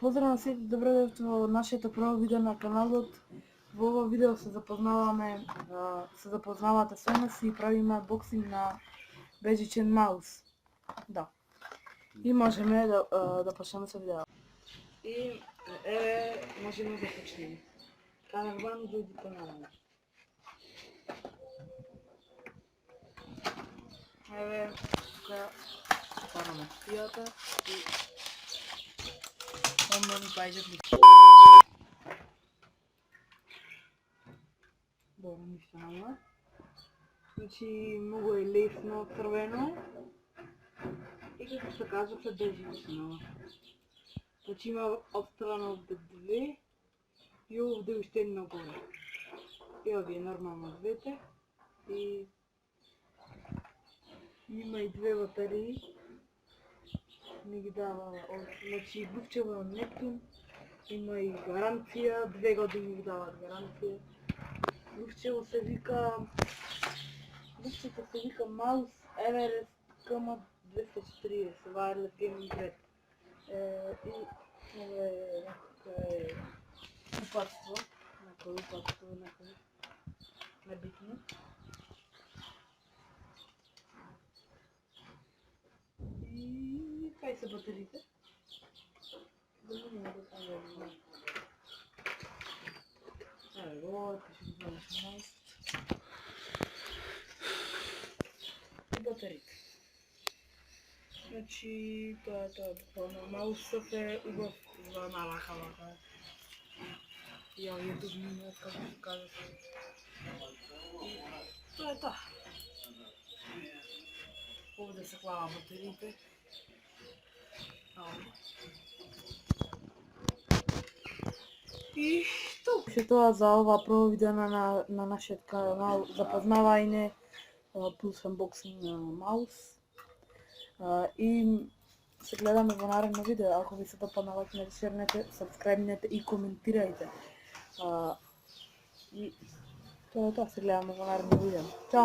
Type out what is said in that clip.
Поздрав на сите, добро дојдовте во нашето прво видео на каналот. Во ова видео се запознавате со нас и правиме unboxing на бежичен маус. Да. И можеме да почнеме со видео. И можеме да почнеме. Караван дојди понаваме. Тука параме кутијата и onda mi paѓа клип. Добро, ништо нема. Значи, многу е лесно црвено. И како се кажа, се држи ништо нема. Значи има отстрана овде две и овде уште едно горе. И овие нормално двете. И има и две батерии. Ми ги дава, значи Лувчево Нептун, има и гаранција, 2 години ги дават гаранција. Лувчево се вика Маус Everest KM240 Wireless Gaming Pad. И ова е упатство, некој небитно. И кај се батериите? Еве го, пише 12. И батериите. Значи, тоа е буквално маусот е убав за налака вака. И овие дugmиња, како се кажа. И тоа е тоа. Овде се клава батериите. И тоа за ова прво видео на нашиот канал запознавање плюс unboxing на маус. И се гледаме во наредно видео. Ако ви се допадна, лајкнете, шернете, сабскрајбнете и коментирајте. И тоа е тоа, се гледаме во наредно видео. Чао!